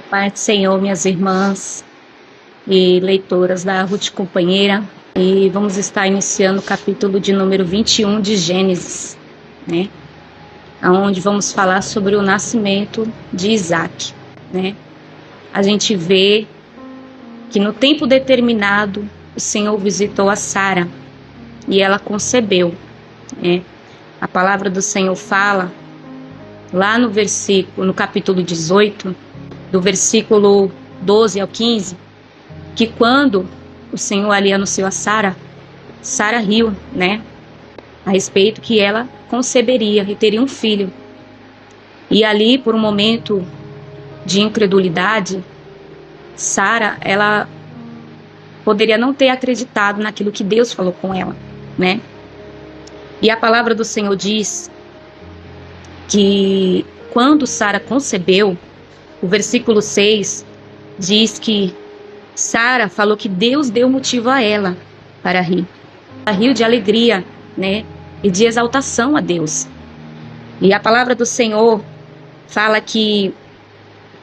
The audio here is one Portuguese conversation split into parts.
Paz do Senhor, minhas irmãs e leitoras da Ruth Companheira. E vamos estar iniciando o capítulo de número 21 de Gênesis, né? Onde vamos falar sobre o nascimento de Isaac, né? A gente vê que no tempo determinado o Senhor visitou a Sara e ela concebeu, né? A palavra do Senhor fala lá no capítulo 18, do versículo 12 ao 15, que quando o Senhor ali anunciou a Sara, Sara riu, né? A respeito que ela conceberia e teria um filho. E ali, por um momento de incredulidade, Sara, ela poderia não ter acreditado naquilo que Deus falou com ela, né? E a palavra do Senhor diz que quando Sara concebeu, o versículo 6 diz que Sara falou que Deus deu motivo a ela para rir. Ela riu de alegria, né? E de exaltação a Deus. E a palavra do Senhor fala que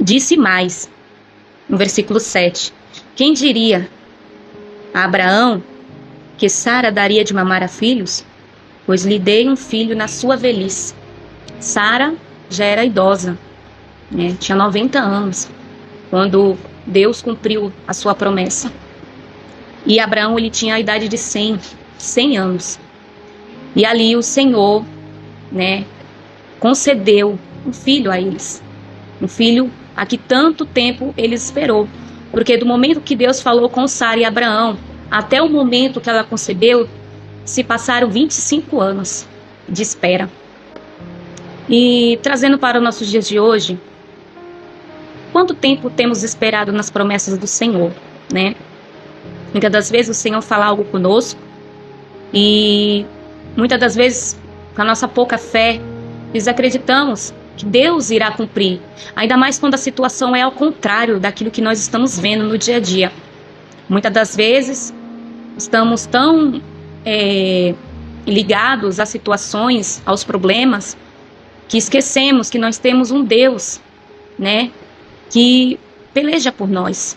disse mais, no versículo 7. Quem diria a Abraão que Sara daria de mamar a filhos? Pois lhe dei um filho na sua velhice. Sara já era idosa, né? Tinha 90 anos, quando Deus cumpriu a sua promessa. E Abraão, ele tinha a idade de 100 anos. E ali o Senhor, né, concedeu um filho a eles. Um filho a que tanto tempo ele esperou. Porque do momento que Deus falou com Sara e Abraão, até o momento que ela concebeu, se passaram 25 anos de espera. E trazendo para os nossos dias de hoje, quanto tempo temos esperado nas promessas do Senhor, né? Muitas das vezes o Senhor fala algo conosco e muitas das vezes, com a nossa pouca fé, desacreditamos que Deus irá cumprir. Ainda mais quando a situação é ao contrário daquilo que nós estamos vendo no dia a dia. Muitas das vezes estamos tão ligados às situações, aos problemas, que esquecemos que nós temos um Deus, né, que peleja por nós.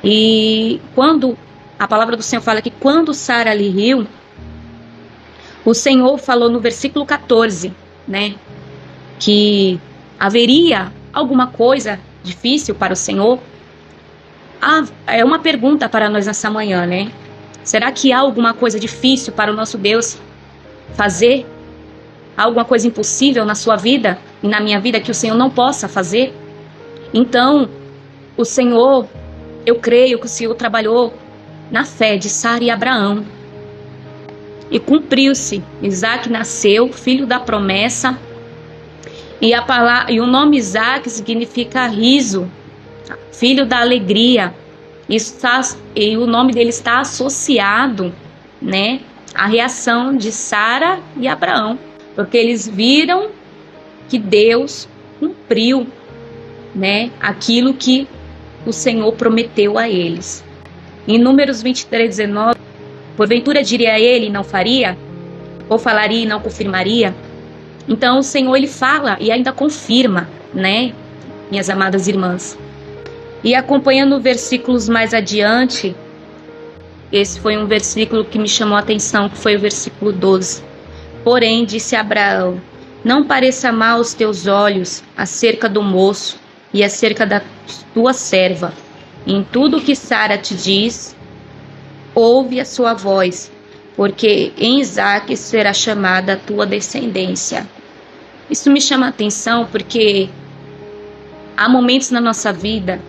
E quando a palavra do Senhor fala que quando Sara lhe riu, o Senhor falou no versículo 14, né, que haveria alguma coisa difícil para o Senhor. É uma pergunta para nós nessa manhã, né? Será que há alguma coisa difícil para o nosso Deus fazer? Há alguma coisa impossível na sua vida e na minha vida que o Senhor não possa fazer? Então, o Senhor, eu creio que o Senhor trabalhou na fé de Sara e Abraão. E cumpriu-se. Isaac nasceu, filho da promessa. E o nome Isaac significa riso, filho da alegria. E o nome dele está associado, né, à reação de Sara e Abraão. Porque eles viram que Deus cumpriu, né, aquilo que o Senhor prometeu a eles. Em Números 23, 19, porventura diria ele e não faria? Ou falaria e não confirmaria? Então o Senhor, ele fala e ainda confirma, né, minhas amadas irmãs. E acompanhando versículos mais adiante, esse foi um versículo que me chamou a atenção, que foi o versículo 12. Porém, disse Abraão, não pareça mal aos teus olhos acerca do moço e acerca da tua serva. Em tudo que Sara te diz, ouve a sua voz, porque em Isaque será chamada a tua descendência. Isso me chama a atenção porque há momentos na nossa vida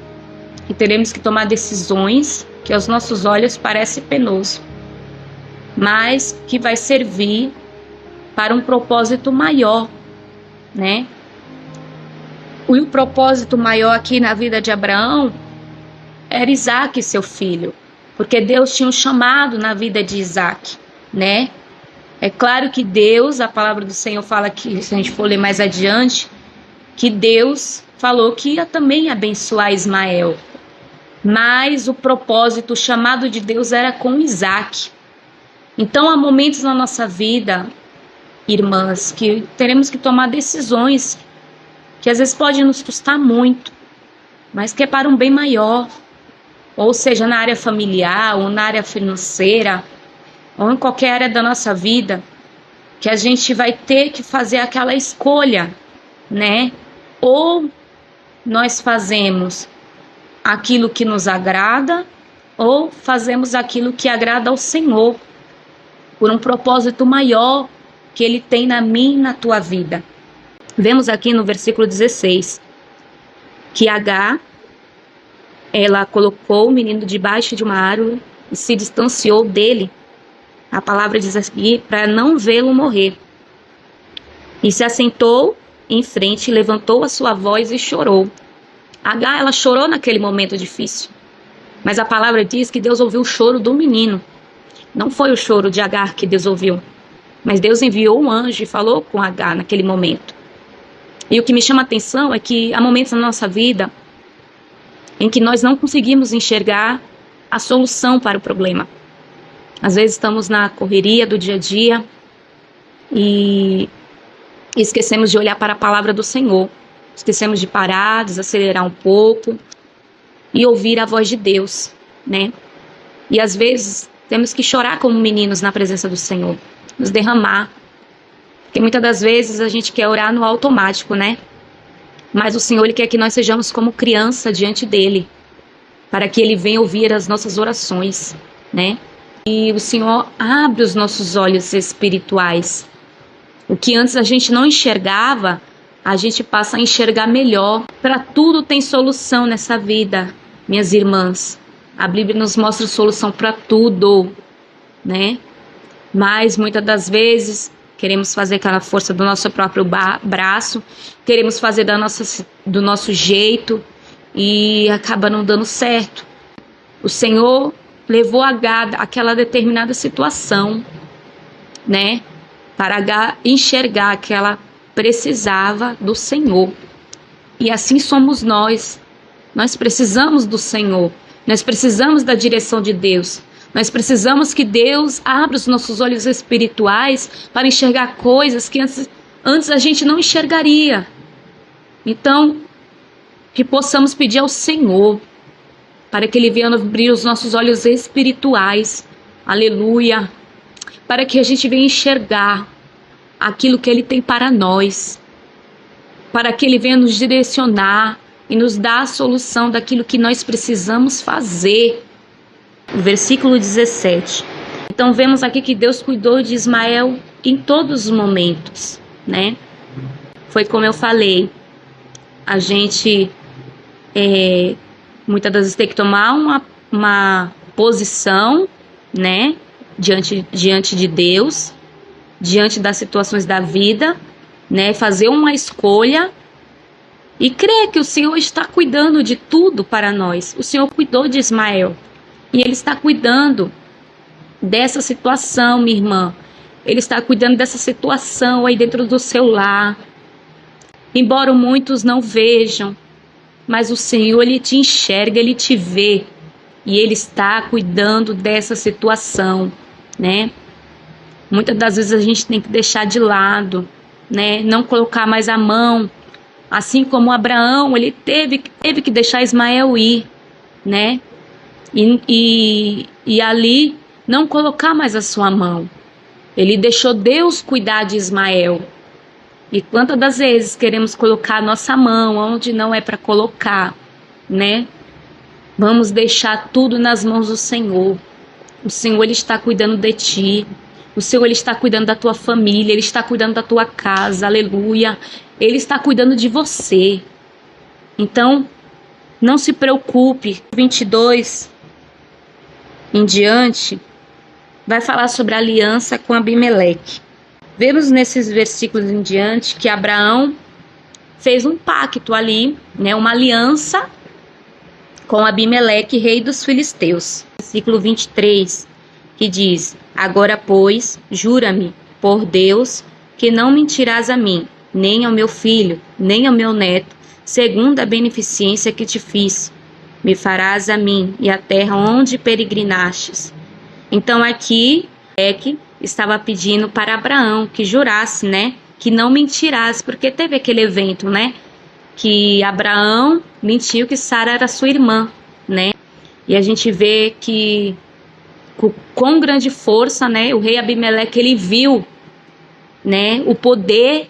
que teremos que tomar decisões que aos nossos olhos parece penoso, mas que vai servir para um propósito maior, né? E o propósito maior aqui na vida de Abraão era Isaac, seu filho, porque Deus tinha um chamado na vida de Isaac, né? É claro que Deus, a palavra do Senhor fala que, se a gente for ler mais adiante, que Deus falou que ia também abençoar Ismael, mas o propósito, o chamado de Deus era com Isaac. Então há momentos na nossa vida, irmãs, que teremos que tomar decisões que às vezes podem nos custar muito, mas que é para um bem maior, ou seja, na área familiar, ou na área financeira, ou em qualquer área da nossa vida, que a gente vai ter que fazer aquela escolha, né? Ou nós fazemos aquilo que nos agrada, ou fazemos aquilo que agrada ao Senhor, por um propósito maior que Ele tem na minha e na tua vida. Vemos aqui no versículo 16, que Agar, ela colocou o menino debaixo de uma árvore e se distanciou dele. A palavra diz aqui, para não vê-lo morrer. E se assentou em frente, levantou a sua voz e chorou. Agar, ela chorou naquele momento difícil. Mas a palavra diz que Deus ouviu o choro do menino. Não foi o choro de Agar que Deus ouviu, mas Deus enviou um anjo e falou com Agar naquele momento. E o que me chama a atenção é que há momentos na nossa vida em que nós não conseguimos enxergar a solução para o problema. Às vezes estamos na correria do dia a dia e esquecemos de olhar para a palavra do Senhor. Esquecemos de parar, desacelerar um pouco e ouvir a voz de Deus, né? E às vezes temos que chorar como meninos na presença do Senhor, nos derramar. Porque muitas das vezes a gente quer orar no automático, né? Mas o Senhor, Ele quer que nós sejamos como criança diante dEle, para que Ele venha ouvir as nossas orações, né? E o Senhor abre os nossos olhos espirituais. O que antes a gente não enxergava, a gente passa a enxergar melhor. Para tudo tem solução nessa vida, minhas irmãs. A Bíblia nos mostra solução para tudo, né? Mas muitas das vezes queremos fazer aquela força do nosso próprio braço, queremos fazer do nosso jeito e acaba não dando certo. O Senhor levou Agar àquela determinada situação, né? Para Agar enxergar que ela precisava do Senhor. E assim somos nós. Nós precisamos do Senhor. Nós precisamos da direção de Deus. Nós precisamos que Deus abra os nossos olhos espirituais para enxergar coisas que antes a gente não enxergaria. Então, que possamos pedir ao Senhor para que Ele venha abrir os nossos olhos espirituais. Aleluia. Para que a gente venha enxergar aquilo que Ele tem para nós. Para que Ele venha nos direcionar e nos dar a solução daquilo que nós precisamos fazer. Versículo 17. Então vemos aqui que Deus cuidou de Ismael em todos os momentos, né? Foi como eu falei, a gente muitas das vezes tem que tomar uma posição, né? Diante de Deus, diante das situações da vida, né? Fazer uma escolha e crer que o Senhor está cuidando de tudo para nós. O Senhor cuidou de Ismael. E Ele está cuidando dessa situação, minha irmã. Ele está cuidando dessa situação aí dentro do seu lar. Embora muitos não vejam, mas o Senhor, Ele te enxerga, Ele te vê. E Ele está cuidando dessa situação, né? Muitas das vezes a gente tem que deixar de lado, né? Não colocar mais a mão. Assim como Abraão, ele teve que deixar Ismael ir, né? E ali não colocar mais a sua mão. Ele deixou Deus cuidar de Ismael. E quantas das vezes queremos colocar a nossa mão onde não é para colocar, né? Vamos deixar tudo nas mãos do Senhor. O Senhor, Ele está cuidando de ti. O Senhor, Ele está cuidando da tua família. Ele está cuidando da tua casa. Aleluia. Ele está cuidando de você. Então, não se preocupe. 22 em diante vai falar sobre a aliança com Abimeleque. Vemos nesses versículos em diante que Abraão fez um pacto ali, né, uma aliança com Abimeleque, rei dos filisteus. Versículo 23, que diz: agora, pois, jura-me por Deus que não mentirás a mim, nem ao meu filho, nem ao meu neto, segundo a beneficência que te fiz. Me farás a mim e a terra onde peregrinastes. Então aqui que estava pedindo para Abraão que jurasse, né? Que não mentirás, porque teve aquele evento, né? que Abraão mentiu que Sara era sua irmã, né? E a gente vê que com grande força, né, o rei Abimeleque, ele viu, né, o poder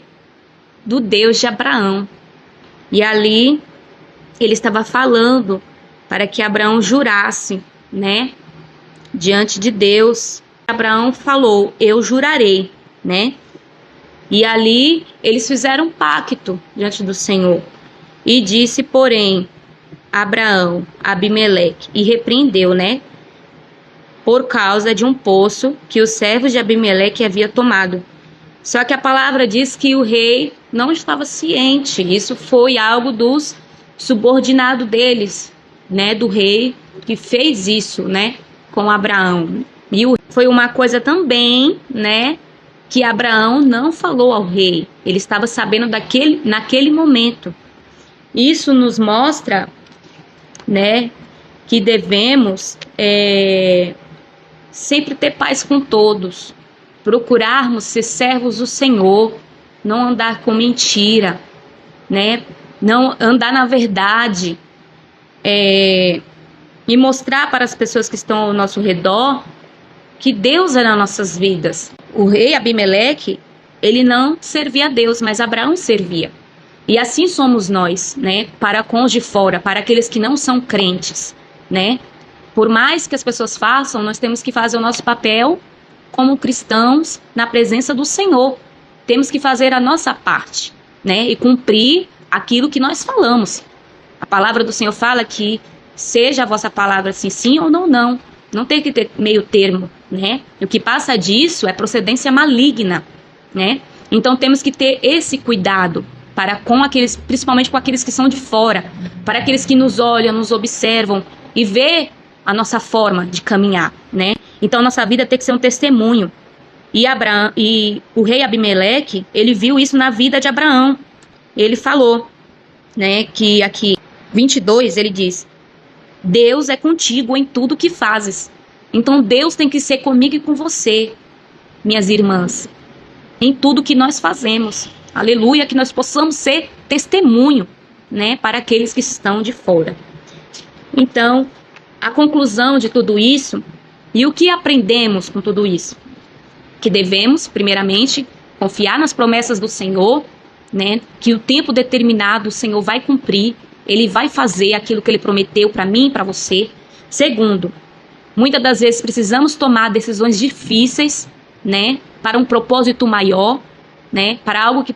do Deus de Abraão. E ali ele estava falando para que Abraão jurasse, né, diante de Deus. Abraão falou: eu jurarei, né? E ali eles fizeram um pacto diante do Senhor. E disse, porém, Abraão, Abimeleque, e repreendeu, né, por causa de um poço que os servos de Abimeleque havia tomado. Só que a palavra diz que o rei não estava ciente. Isso foi algo dos subordinados deles, né, do rei que fez isso, né, com Abraão. E foi uma coisa também, né, que Abraão não falou ao rei. Ele estava sabendo naquele momento. Isso nos mostra, né, que devemos sempre ter paz com todos, procurarmos ser servos do Senhor, não andar com mentira, né, não andar na verdade, e mostrar para as pessoas que estão ao nosso redor que Deus é nas nossas vidas. O rei Abimeleque, ele não servia a Deus, mas Abraão servia. E assim somos nós, né, para com os de fora, para aqueles que não são crentes, né? Por mais que as pessoas façam, nós temos que fazer o nosso papel como cristãos na presença do Senhor. Temos que fazer a nossa parte, né, e cumprir aquilo que nós falamos. A palavra do Senhor fala que seja a vossa palavra assim, sim ou não, não. Não tem que ter meio termo, né? O que passa disso é procedência maligna, né? Então temos que ter esse cuidado para com aqueles, principalmente com aqueles que são de fora, para aqueles que nos olham, nos observam e vê a nossa forma de caminhar, né? Então nossa vida tem que ser um testemunho. E o rei Abimeleque, ele viu isso na vida de Abraão. Ele falou, né, que aqui 22 ele diz: Deus é contigo em tudo que fazes. Então Deus tem que ser comigo e com você, minhas irmãs, em tudo que nós fazemos. Aleluia, que nós possamos ser testemunho, né, para aqueles que estão de fora. Então, a conclusão de tudo isso, e o que aprendemos com tudo isso? Que devemos, primeiramente, confiar nas promessas do Senhor, né, que o tempo determinado o Senhor vai cumprir. Ele vai fazer aquilo que ele prometeu para mim e para você. Segundo, muitas das vezes precisamos tomar decisões difíceis, né, para um propósito maior, né, para algo que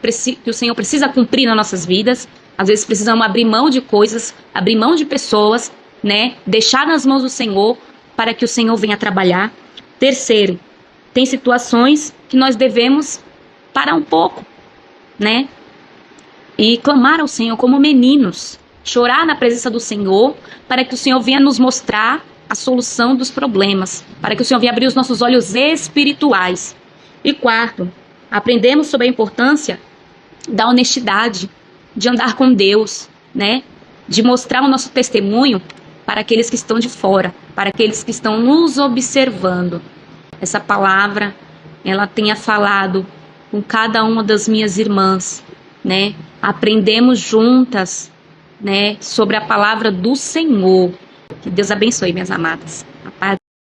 o Senhor precisa cumprir nas nossas vidas. Às vezes precisamos abrir mão de coisas, abrir mão de pessoas, né, deixar nas mãos do Senhor para que o Senhor venha trabalhar. Terceiro, tem situações que nós devemos parar um pouco, né, e clamar ao Senhor como meninos. Chorar na presença do Senhor, para que o Senhor venha nos mostrar a solução dos problemas, para que o Senhor venha abrir os nossos olhos espirituais. E quarto, aprendemos sobre a importância da honestidade, de andar com Deus, né? De mostrar o nosso testemunho para aqueles que estão de fora, para aqueles que estão nos observando. Essa palavra, ela tenha falado com cada uma das minhas irmãs, né? Aprendemos juntas, né, sobre a palavra do Senhor. Que Deus abençoe, minhas amadas.